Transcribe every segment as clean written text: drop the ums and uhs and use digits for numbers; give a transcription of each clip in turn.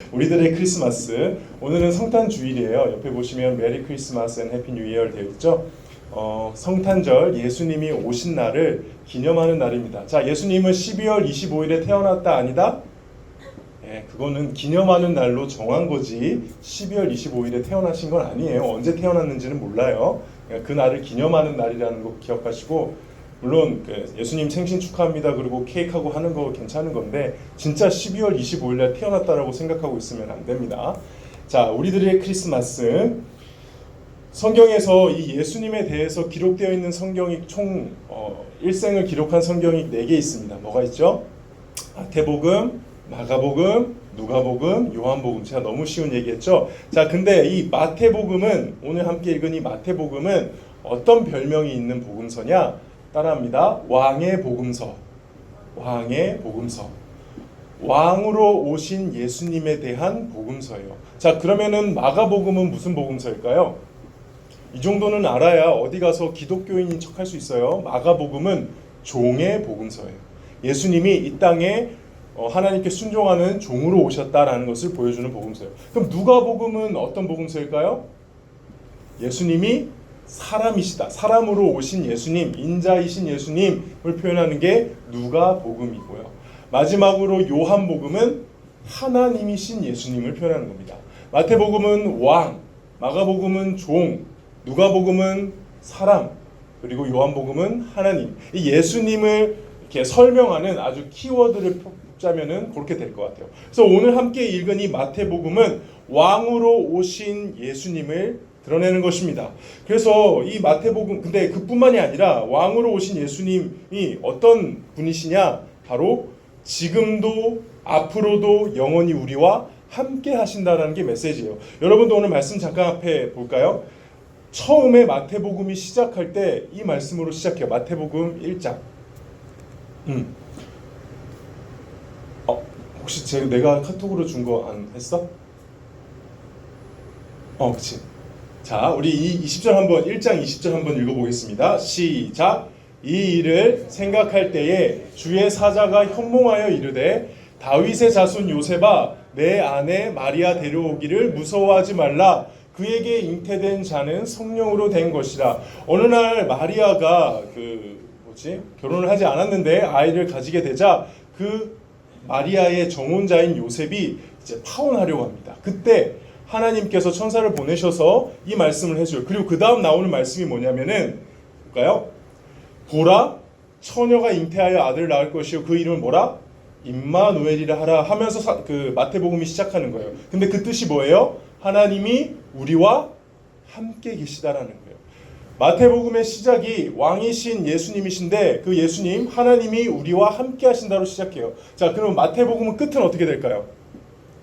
우리들의 크리스마스, 오늘은 성탄 주일이에요. 옆에 보시면 메리 크리스마스 앤 해피 뉴 이어 되어 있죠. 성탄절, 예수님이 오신 날을 기념하는 날입니다. 자, 예수님은 12월 25일에 태어났다 아니다? 그거는 기념하는 날로 정한 거지 12월 25일에 태어나신 건 아니에요. 언제 태어났는지는 몰라요. 그 날을 기념하는 날이라는 거 기억하시고, 물론 예수님 생신 축하합니다 그리고 케이크하고 하는 거 괜찮은 건데 진짜 12월 25일에 태어났다라고 생각하고 있으면 안 됩니다. 자, 우리들의 크리스마스, 성경에서 이 예수님에 대해서 기록되어 있는 성경이 총 일생을 기록한 성경이 4개 있습니다. 뭐가 있죠? 마태복음, 마가복음, 누가복음, 요한복음. 제가 너무 쉬운 얘기했죠? 자, 근데 이 마태복음은, 오늘 함께 읽은 이 마태복음은 어떤 별명이 있는 복음서냐? 따라합니다. 왕의 복음서. 왕의 복음서. 왕으로 오신 예수님에 대한 복음서예요. 자, 그러면은 마가복음은 무슨 복음서일까요? 이 정도는 알아야 어디 가서 기독교인인 척할 수 있어요. 마가복음은 종의 복음서예요. 예수님이 이 땅에 하나님께 순종하는 종으로 오셨다라는 것을 보여주는 복음서예요. 그럼 누가복음은 어떤 복음서일까요? 예수님이 사람이시다, 사람으로 오신 예수님, 인자이신 예수님을 표현하는 게 누가복음이고요. 마지막으로 요한복음은 하나님이신 예수님을 표현하는 겁니다. 마태복음은 왕, 마가복음은 종, 누가복음은 사람, 그리고 요한복음은 하나님. 이 예수님을 이렇게 설명하는 아주 키워드를 뽑자면은 그렇게 될 것 같아요. 그래서 오늘 함께 읽은 이 마태복음은 왕으로 오신 예수님을 드러내는 것입니다. 그래서 이 마태복음, 근데 그뿐만이 아니라 왕으로 오신 예수님이 어떤 분이시냐? 바로 지금도 앞으로도 영원히 우리와 함께 하신다라는 게 메시지예요. 여러분도 오늘 말씀 잠깐 앞에 볼까요? 처음에 마태복음이 시작할 때 이 말씀으로 시작해요. 마태복음 1장. 혹시 내가 카톡으로 준 거 안 했어? 그치. 자, 우리 이 20절 한번, 1장 20절 한번 읽어보겠습니다. 시작. 이 일을 생각할 때에 주의 사자가 현몽하여 이르되 다윗의 자손 요셉아, 내 아내 마리아 데려오기를 무서워하지 말라. 그에게 잉태된 자는 성령으로 된 것이라. 어느 날 마리아가 결혼을 하지 않았는데 아이를 가지게 되자 그 마리아의 정혼자인 요셉이 이제 파혼하려고 합니다. 그때 하나님께서 천사를 보내셔서 이 말씀을 해줘요. 그리고 그 다음 나오는 말씀이 뭐냐면은, 볼까요? 보라, 처녀가 잉태하여 아들을 낳을 것이요 그 이름을 뭐라? 임마누엘이라 하라 하면서 그 마태복음이 시작하는 거예요. 근데 그 뜻이 뭐예요? 하나님이 우리와 함께 계시다라는 거예요. 마태복음의 시작이 왕이신 예수님이신데 그 예수님, 하나님이 우리와 함께 하신다로 시작해요. 자, 그럼 마태복음은 끝은 어떻게 될까요?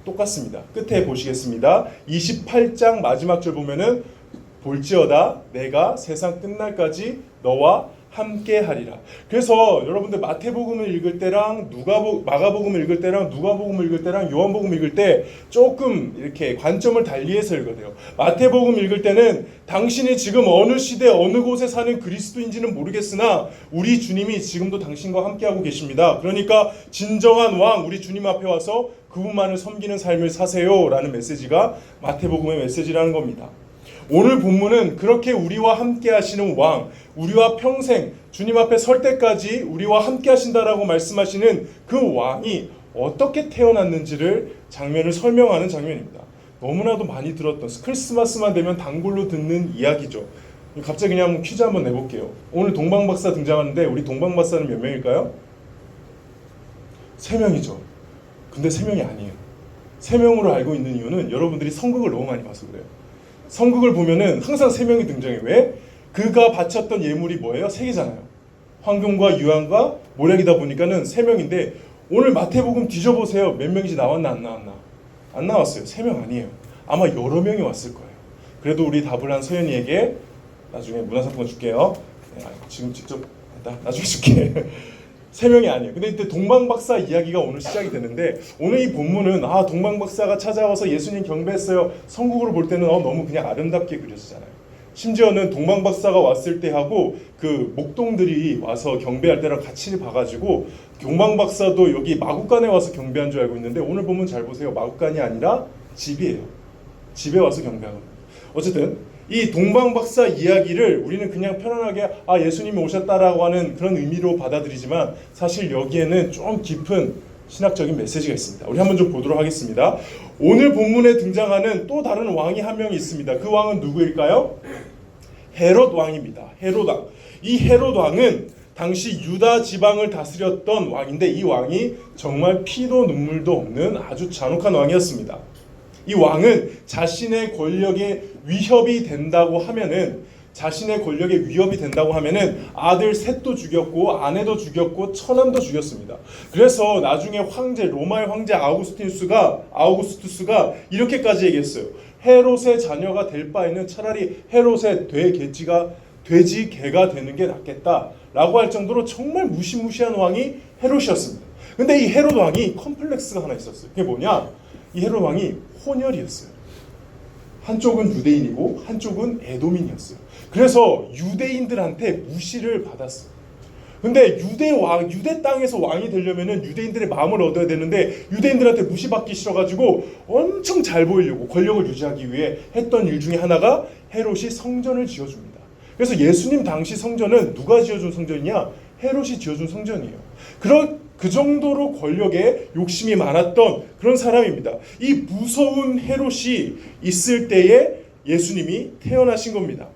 똑같습니다. 끝에 보시겠습니다. 28장 마지막 절 보면은 볼지어다 내가 세상 끝날까지 너와 함께 하리라. 그래서 여러분들 마태복음을 읽을 때랑 마가복음을 읽을 때랑 누가복음을 읽을 때랑 요한복음 읽을 때 조금 이렇게 관점을 달리해서 읽어야 돼요. 마태복음 읽을 때는 당신이 지금 어느 시대 어느 곳에 사는 그리스도인지는 모르겠으나 우리 주님이 지금도 당신과 함께하고 계십니다. 그러니까 진정한 왕 우리 주님 앞에 와서 그분만을 섬기는 삶을 사세요 라는 메시지가 마태복음의 메시지라는 겁니다. 오늘 본문은 그렇게 우리와 함께 하시는 왕, 우리와 평생 주님 앞에 설 때까지 우리와 함께 하신다라고 말씀하시는 그 왕이 어떻게 태어났는지를 장면을 설명하는 장면입니다. 너무나도 많이 들었던, 크리스마스만 되면 단골로 듣는 이야기죠. 갑자기 그냥 퀴즈 한번 내볼게요. 오늘 동방박사 등장하는데 우리 동방박사는 몇 명일까요? 3명이죠. 근데 3명이 아니에요. 3명으로 알고 있는 이유는 여러분들이 성극을 너무 많이 봐서 그래요. 성극을 보면은 항상 3명이 등장해요. 왜? 그가 바쳤던 예물이 뭐예요? 3개잖아요. 황금과 유황과 모략이다 보니까는 3명인데 오늘 마태복음 뒤져보세요. 몇 명인지 나왔나 안 나왔나? 안 나왔어요. 3명 아니에요. 아마 여러 명이 왔을 거예요. 그래도 우리 답을 한 서연이에게 나중에 문화상품권 줄게요. 지금 직접 나중에 줄게. 3명이 아니에요. 근데 이때 동방박사 이야기가 오늘 시작이 되는데 오늘 이 본문은 동방박사가 찾아와서 예수님 경배했어요. 성국으로 볼 때는 너무 그냥 아름답게 그려지잖아요. 심지어는 동방박사가 왔을 때하고 그 목동들이 와서 경배할 때랑 같이 봐가지고 동방박사도 여기 마국간에 와서 경배한 줄 알고 있는데 오늘 보면 잘 보세요. 마국간이 아니라 집이에요. 집에 와서 경배하는 거예요. 어쨌든 이 동방박사 이야기를 우리는 그냥 편안하게 예수님이 오셨다라고 하는 그런 의미로 받아들이지만 사실 여기에는 좀 깊은 신학적인 메시지가 있습니다. 우리 한번 좀 보도록 하겠습니다. 오늘 본문에 등장하는 또 다른 왕이 한 명이 있습니다. 그 왕은 누구일까요? 헤롯 왕입니다. 헤롯 왕. 이 헤롯 왕은 당시 유다 지방을 다스렸던 왕인데 이 왕이 정말 피도 눈물도 없는 아주 잔혹한 왕이었습니다. 이 왕은 자신의 권력에 위협이 된다고 하면은 아들 셋도 죽였고 아내도 죽였고 처남도 죽였습니다. 그래서 나중에 로마의 황제 아우구스투스가 이렇게까지 얘기했어요. 헤롯의 자녀가 될 바에는 차라리 헤롯의 돼지 개가 되는 게 낫겠다라고 할 정도로 정말 무시무시한 왕이 헤롯이었습니다. 근데 이 헤롯 왕이 컴플렉스가 하나 있었어요. 그게 뭐냐? 이 헤롯 왕이 혼혈이었어요. 한쪽은 유대인이고 한쪽은 에돔인이었어요. 그래서 유대인들한테 무시를 받았어요. 근데 유대 땅에서 왕이 되려면은 유대인들의 마음을 얻어야 되는데 유대인들한테 무시받기 싫어가지고 엄청 잘 보이려고 권력을 유지하기 위해 했던 일 중에 하나가 헤롯이 성전을 지어줍니다. 그래서 예수님 당시 성전은 누가 지어준 성전이냐? 헤롯이 지어준 성전이에요. 그 정도로 권력에 욕심이 많았던 그런 사람입니다. 이 무서운 헤롯이 있을 때에 예수님이 태어나신 겁니다.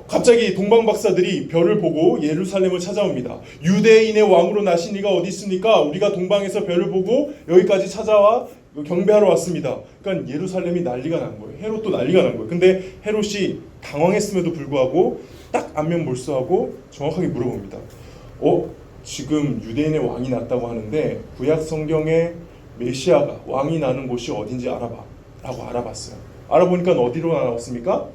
갑자기 동방박사들이 별을 보고 예루살렘을 찾아옵니다. 유대인의 왕으로 나신 이가 어디 있습니까? 우리가 동방에서 별을 보고 여기까지 찾아와 경배하러 왔습니다. 그러니까 예루살렘이 난리가 난 거예요. 헤롯도 난리가 난 거예요. 근데 헤롯이 당황했음에도 불구하고 딱 안면몰수하고 정확하게 물어봅니다. 지금 유대인의 왕이 났다고 하는데 구약 성경에 메시아가 왕이 나는 곳이 어딘지 알아봐 라고 알아봤어요. 알아보니까 어디로 나왔습니까?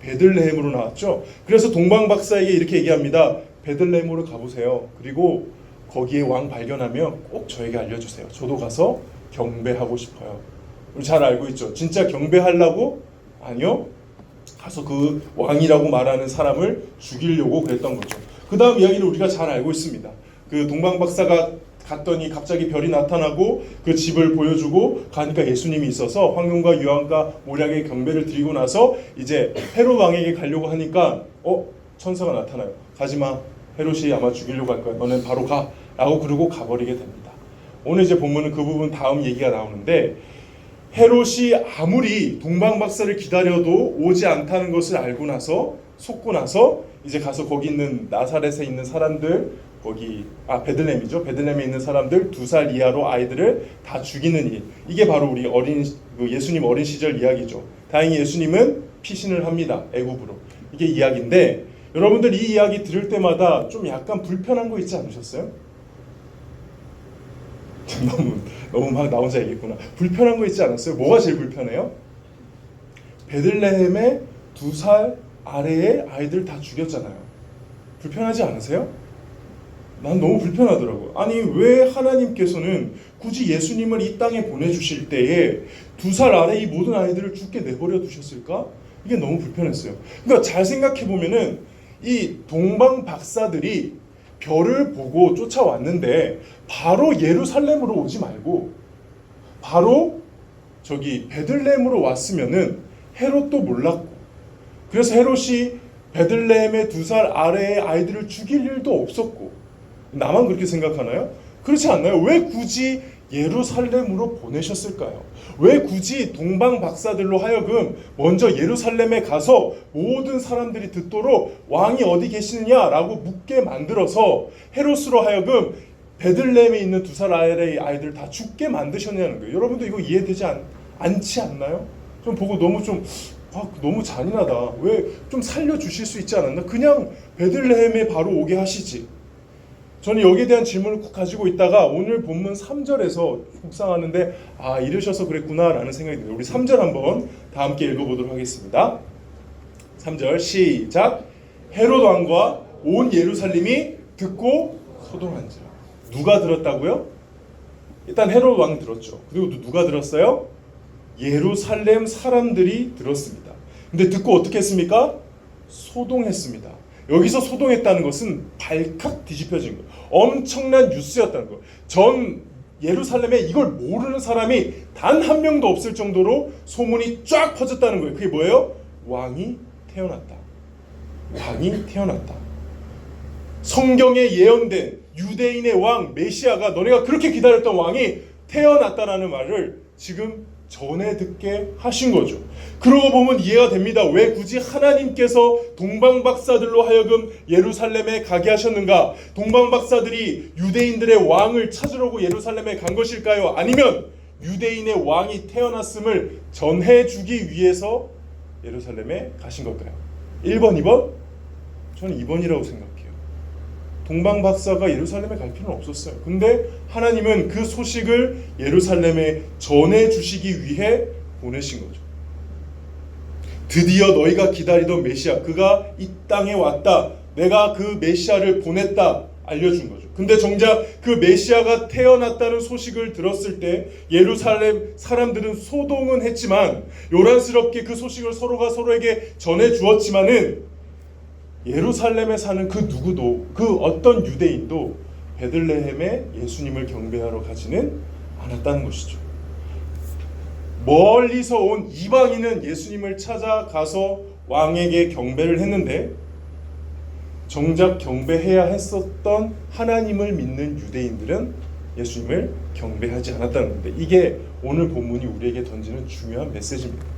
베들레헴으로 나왔죠. 그래서 동방박사에게 이렇게 얘기합니다. 베들레헴으로 가보세요. 그리고 거기에 왕 발견하면 꼭 저에게 알려주세요. 저도 가서 경배하고 싶어요. 우리 잘 알고 있죠. 진짜 경배하려고? 아니요. 가서 그 왕이라고 말하는 사람을 죽이려고 그랬던 거죠. 그 다음 이야기를 우리가 잘 알고 있습니다. 그 동방박사가 갔더니 갑자기 별이 나타나고 그 집을 보여주고 가니까 예수님이 있어서 황금과 유황과 모략의 경배를 드리고 나서 이제 헤롯 왕에게 가려고 하니까 천사가 나타나요. 가지마. 헤롯이 아마 죽이려고 할 거야. 너는 바로 가. 라고 그러고 가버리게 됩니다. 오늘 이제 본문은 그 부분 다음 얘기가 나오는데 헤롯이 아무리 동방박사를 기다려도 오지 않다는 것을 속고 나서 이제 가서 거기 있는 나사렛에 있는 사람들 베들레헴이죠. 베들레헴에 있는 사람들 2살 이하로 아이들을 다 죽이는 일. 이게 바로 우리 예수님 어린 시절 이야기죠. 다행히 예수님은 피신을 합니다. 애굽으로. 이게 이야기인데 여러분들 이 이야기 들을 때마다 좀 약간 불편한 거 있지 않으셨어요? 너무 막 나 혼자 얘기했구나. 불편한 거 있지 않았어요? 뭐가 제일 불편해요? 베들레헴에 2살 아래의 아이들 다 죽였잖아요. 불편하지 않으세요? 난 너무 불편하더라고요. 아니 왜 하나님께서는 굳이 예수님을 이 땅에 보내주실 때에 2살 아래 이 모든 아이들을 죽게 내버려 두셨을까? 이게 너무 불편했어요. 그러니까 잘 생각해 보면은 이 동방 박사들이 별을 보고 쫓아왔는데 바로 예루살렘으로 오지 말고 바로 저기 베들레헴으로 왔으면은 헤롯도 몰랐고 그래서 헤롯이 베들레헴의 2살 아래의 아이들을 죽일 일도 없었고 나만 그렇게 생각하나요? 그렇지 않나요? 왜 굳이 예루살렘으로 보내셨을까요? 왜 굳이 동방 박사들로 하여금 먼저 예루살렘에 가서 모든 사람들이 듣도록 왕이 어디 계시느냐라고 묻게 만들어서 헤롯으로 하여금 베들레헴에 있는 2살 아래의 아이들 다 죽게 만드셨냐는 거예요. 여러분도 이거 이해되지 않지 않나요? 좀 보고 너무 잔인하다. 왜 좀 살려주실 수 있지 않았나? 그냥 베들레헴에 바로 오게 하시지. 저는 여기에 대한 질문을 꼭 가지고 있다가 오늘 본문 3절에서 묵상하는데 이러셔서 그랬구나 라는 생각이 들어요. 우리 3절 한번 다 함께 읽어보도록 하겠습니다. 3절 시작. 헤롯 왕과 온 예루살렘이 듣고 소동한지라. 누가 들었다고요? 일단 헤롯 왕 들었죠. 그리고 누가 들었어요? 예루살렘 사람들이 들었습니다. 근데 듣고 어떻게 했습니까? 소동했습니다. 여기서 소동했다는 것은 발칵 뒤집혀진 거예요. 엄청난 뉴스였다는 거예요. 전 예루살렘에 이걸 모르는 사람이 단 한 명도 없을 정도로 소문이 쫙 퍼졌다는 거예요. 그게 뭐예요? 왕이 태어났다. 왕이 태어났다. 성경에 예언된 유대인의 왕 메시아가, 너네가 그렇게 기다렸던 왕이 태어났다라는 말을 지금 전해 듣게 하신 거죠. 그러고 보면 이해가 됩니다. 왜 굳이 하나님께서 동방박사들로 하여금 예루살렘에 가게 하셨는가? 동방박사들이 유대인들의 왕을 찾으려고 예루살렘에 간 것일까요? 아니면 유대인의 왕이 태어났음을 전해주기 위해서 예루살렘에 가신 걸까요? 1번, 2번? 저는 2번이라고 생각해요. 동방박사가 예루살렘에 갈 필요는 없었어요. 근데 하나님은 그 소식을 예루살렘에 전해주시기 위해 보내신 거죠. 드디어 너희가 기다리던 메시아, 그가 이 땅에 왔다. 내가 그 메시아를 보냈다. 알려준 거죠. 근데 정작 그 메시아가 태어났다는 소식을 들었을 때 예루살렘 사람들은 소동은 했지만, 요란스럽게 그 소식을 서로가 서로에게 전해주었지만은 예루살렘에 사는 그 누구도, 그 어떤 유대인도 베들레헴에 예수님을 경배하러 가지는 않았다는 것이죠. 멀리서 온 이방인은 예수님을 찾아가서 왕에게 경배를 했는데, 정작 경배해야 했었던 하나님을 믿는 유대인들은 예수님을 경배하지 않았다는 건데, 이게 오늘 본문이 우리에게 던지는 중요한 메시지입니다.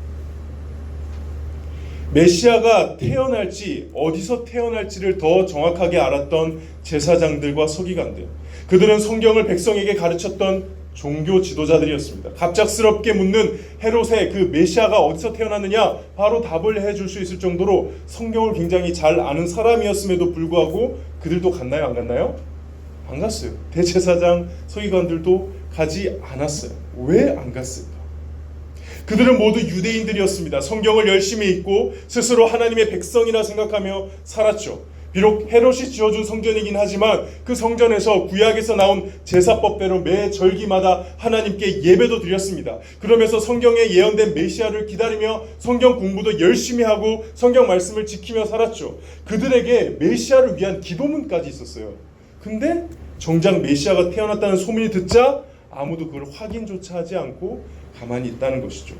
메시아가 태어날지, 어디서 태어날지를 더 정확하게 알았던 제사장들과 서기관들, 그들은 성경을 백성에게 가르쳤던 종교 지도자들이었습니다. 갑작스럽게 묻는 헤롯의 그 메시아가 어디서 태어났느냐, 바로 답을 해줄 수 있을 정도로 성경을 굉장히 잘 아는 사람이었음에도 불구하고 그들도 갔나요? 안 갔나요? 안 갔어요. 대제사장, 서기관들도 가지 않았어요. 왜 안 갔을까? 그들은 모두 유대인들이었습니다. 성경을 열심히 읽고 스스로 하나님의 백성이라 생각하며 살았죠. 비록 헤롯이 지어준 성전이긴 하지만 그 성전에서 구약에서 나온 제사법대로 매 절기마다 하나님께 예배도 드렸습니다. 그러면서 성경에 예언된 메시아를 기다리며 성경 공부도 열심히 하고 성경 말씀을 지키며 살았죠. 그들에게 메시아를 위한 기도문까지 있었어요. 근데 정작 메시아가 태어났다는 소문이 듣자 아무도 그걸 확인조차 하지 않고 가만히 있다는 것이죠.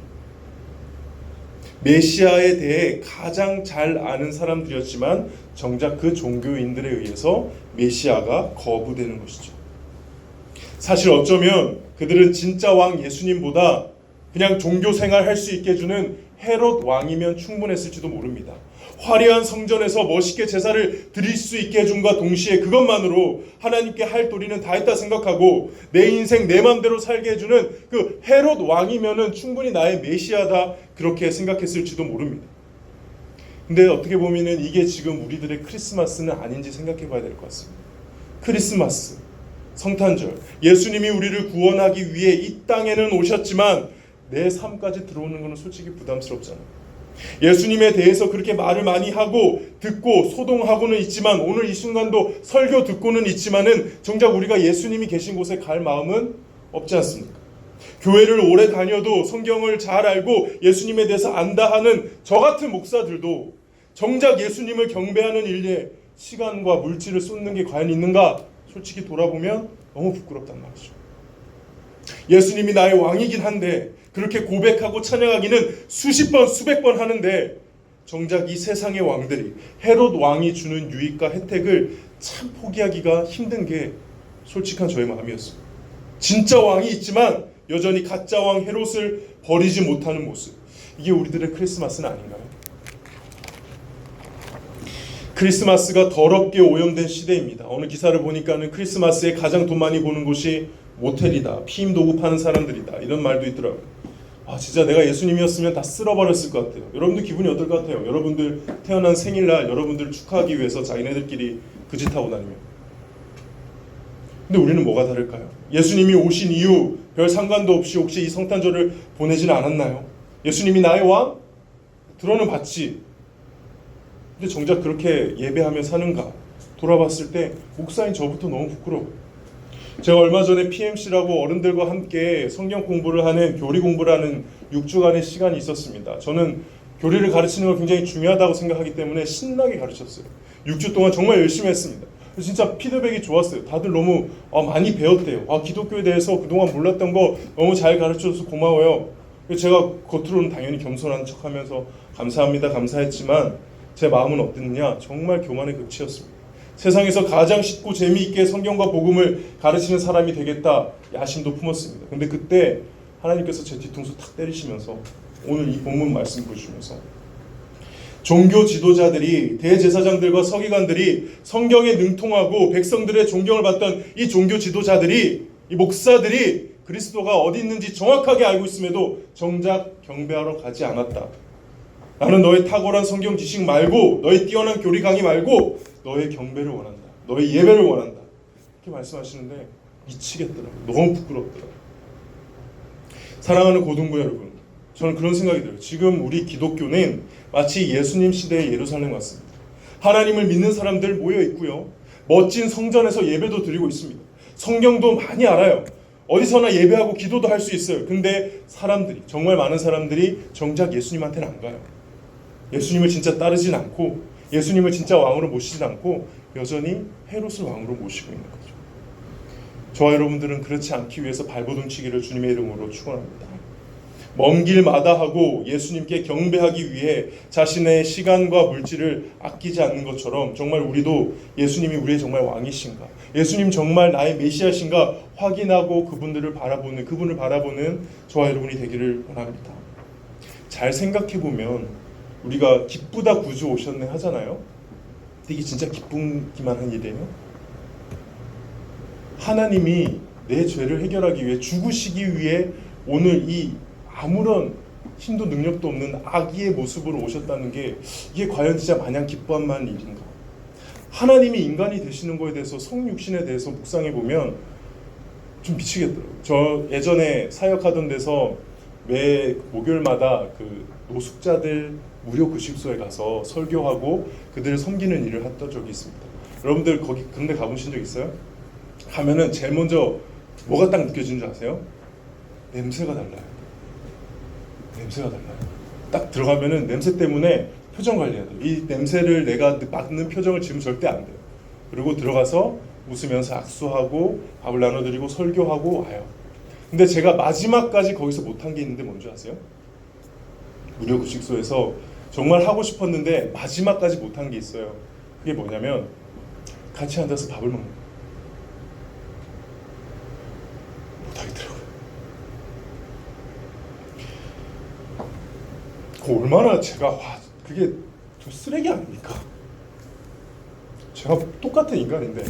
메시아에 대해 가장 잘 아는 사람들이었지만 정작 그 종교인들에 의해서 메시아가 거부되는 것이죠. 사실 어쩌면 그들은 진짜 왕 예수님보다 그냥 종교 생활 할 수 있게 해주는 헤롯 왕이면 충분했을지도 모릅니다. 화려한 성전에서 멋있게 제사를 드릴 수 있게 해준과 동시에 그것만으로 하나님께 할 도리는 다 했다 생각하고 내 인생 내 맘대로 살게 해주는 그 헤롯 왕이면은 충분히 나의 메시아다, 그렇게 생각했을지도 모릅니다. 근데 어떻게 보면은 이게 지금 우리들의 크리스마스는 아닌지 생각해 봐야 될 것 같습니다. 크리스마스, 성탄절, 예수님이 우리를 구원하기 위해 이 땅에는 오셨지만 내 삶까지 들어오는 것은 솔직히 부담스럽잖아요. 예수님에 대해서 그렇게 말을 많이 하고 듣고 소동하고는 있지만, 오늘 이 순간도 설교 듣고는 있지만은 정작 우리가 예수님이 계신 곳에 갈 마음은 없지 않습니까? 교회를 오래 다녀도 성경을 잘 알고 예수님에 대해서 안다 하는 저 같은 목사들도 정작 예수님을 경배하는 일에 시간과 물질을 쏟는 게 과연 있는가? 솔직히 돌아보면 너무 부끄럽단 말이죠. 예수님이 나의 왕이긴 한데 그렇게 고백하고 찬양하기는 수십 번 수백 번 하는데 정작 이 세상의 왕들이, 헤롯 왕이 주는 유익과 혜택을 참 포기하기가 힘든 게 솔직한 저의 마음이었어요. 진짜 왕이 있지만 여전히 가짜 왕 헤롯을 버리지 못하는 모습, 이게 우리들의 크리스마스는 아닌가요? 크리스마스가 더럽게 오염된 시대입니다. 어느 기사를 보니까는 크리스마스에 가장 돈 많이 버는 곳이 모텔이다, 피임 도구 파는 사람들이다, 이런 말도 있더라고요. 진짜 내가 예수님이었으면 다 쓸어버렸을 것 같아요. 여러분들 기분이 어떨 것 같아요? 여러분들 태어난 생일날 여러분들을 축하하기 위해서 자기네들끼리 그 짓 하고 다니면. 근데 우리는 뭐가 다를까요? 예수님이 오신 이후 별 상관도 없이 혹시 이 성탄절을 보내지는 않았나요? 예수님이 나의 왕? 들어는 봤지. 근데 정작 그렇게 예배하며 사는가? 돌아봤을 때 목사인 저부터 너무 부끄러워요. 제가 얼마 전에 PMC라고 어른들과 함께 성경 공부를 하는, 교리 공부를 하는 6주간의 시간이 있었습니다. 저는 교리를 가르치는 걸 굉장히 중요하다고 생각하기 때문에 신나게 가르쳤어요. 6주 동안 정말 열심히 했습니다. 진짜 피드백이 좋았어요. 다들 너무 많이 배웠대요. 기독교에 대해서 그동안 몰랐던 거 너무 잘 가르쳐줘서 고마워요. 제가 겉으로는 당연히 겸손한 척하면서 감사합니다, 감사했지만 제 마음은 어땠느냐? 정말 교만의 극치였습니다. 세상에서 가장 쉽고 재미있게 성경과 복음을 가르치는 사람이 되겠다 야심도 품었습니다. 근데 그때 하나님께서 제 뒤통수 탁 때리시면서 오늘 이 본문 말씀 보여주면서 종교 지도자들이, 대제사장들과 서기관들이, 성경에 능통하고 백성들의 존경을 받던 이 종교 지도자들이, 이 목사들이 그리스도가 어디 있는지 정확하게 알고 있음에도 정작 경배하러 가지 않았다. 나는 너의 탁월한 성경 지식 말고, 너의 뛰어난 교리 강의 말고 너의 경배를 원한다. 너의 예배를 원한다. 이렇게 말씀하시는데 미치겠더라고요. 너무 부끄럽더라고요. 사랑하는 고등부 여러분, 저는 그런 생각이 들어요. 지금 우리 기독교는 마치 예수님 시대의 예루살렘 같습니다. 하나님을 믿는 사람들 모여 있고요. 멋진 성전에서 예배도 드리고 있습니다. 성경도 많이 알아요. 어디서나 예배하고 기도도 할 수 있어요. 근데 사람들이, 정말 많은 사람들이 정작 예수님한테는 안 가요. 예수님을 진짜 따르진 않고, 예수님을 진짜 왕으로 모시진 않고 여전히 헤롯을 왕으로 모시고 있는 거죠. 저와 여러분들은 그렇지 않기 위해서 발버둥치기를 주님의 이름으로 축원합니다. 먼 길 마다하고 예수님께 경배하기 위해 자신의 시간과 물질을 아끼지 않는 것처럼 정말 우리도 예수님이 우리의 정말 왕이신가, 예수님 정말 나의 메시아신가 확인하고 그분을 바라보는 저와 여러분이 되기를 원합니다. 잘 생각해보면 우리가 기쁘다 구주 오셨네 하잖아요. 근데 이게 진짜 기쁘기만 한 일이에요? 하나님이 내 죄를 해결하기 위해, 죽으시기 위해 오늘 이 아무런 힘도 능력도 없는 아기의 모습으로 오셨다는 게 이게 과연 진짜 마냥 기뻐할 만한 일인가? 하나님이 인간이 되시는 거에 대해서, 성육신에 대해서 묵상해 보면 좀 미치겠더라고요. 저 예전에 사역하던 데서 매 목요일마다 그 노숙자들 무료 급식소에 가서 설교하고 그들을 섬기는 일을 했던 적이 있습니다. 여러분들 거기 그런데 가보신 적 있어요? 가면은 제일 먼저 뭐가 딱 느껴지는 줄 아세요? 냄새가 달라요. 냄새가 달라요. 딱 들어가면은 냄새 때문에 표정 관리해야 돼요. 이 냄새를 내가 맡는 표정을 지으면 절대 안 돼요. 그리고 들어가서 웃으면서 악수하고 밥을 나눠드리고 설교하고 와요. 근데 제가 마지막까지 거기서 못한 게 있는데 뭔지 아세요? 무료 급식소에서 정말 하고 싶었는데 마지막까지 못한 게 있어요. 그게 뭐냐면 같이 앉아서 밥을 먹는 거예요. 못하겠더라고요. 얼마나 제가 그게 저 쓰레기 아닙니까? 제가 똑같은 인간인데,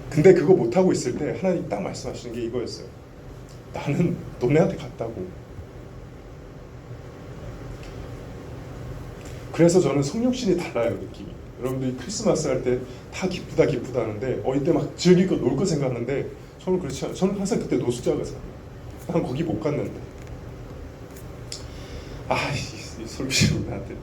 근데 그거 못하고 있을 때 하나님 딱 말씀하시는 게 이거였어요. 나는 너네한테 갔다고. 그래서 저는 성육신이 달라요, 느낌이. 여러분들이 크리스마스 할 때 다 기쁘다 하는데 이때 막 즐길 거 놀 거 생각하는데 저는 그렇지 않아요. 저는 항상 그때 노숙자가 생각해요. 난 거기 못 갔는데. 이 솔비시 나한테.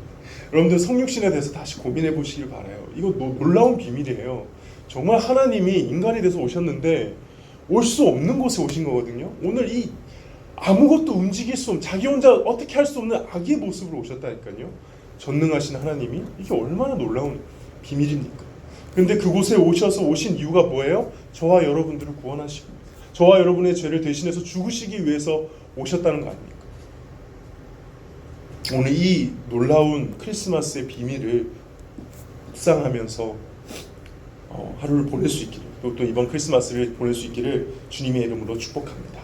여러분들 성육신에 대해서 다시 고민해 보시길 바라요. 이거 놀라운 비밀이에요. 정말 하나님이 인간이 돼서 오셨는데 올 수 없는 곳에 오신 거거든요. 오늘 이 아무것도 움직일 수 없는, 자기 혼자 어떻게 할 수 없는 아기의 모습으로 오셨다니까요. 전능하신 하나님이, 이게 얼마나 놀라운 비밀입니까? 그런데 그곳에 오신 이유가 뭐예요? 저와 여러분들을 구원하시고 저와 여러분의 죄를 대신해서 죽으시기 위해서 오셨다는 거 아닙니까? 오늘 이 놀라운 크리스마스의 비밀을 묵상하면서 하루를 보낼 수 있기를, 또 이번 크리스마스를 보낼 수 있기를 주님의 이름으로 축복합니다.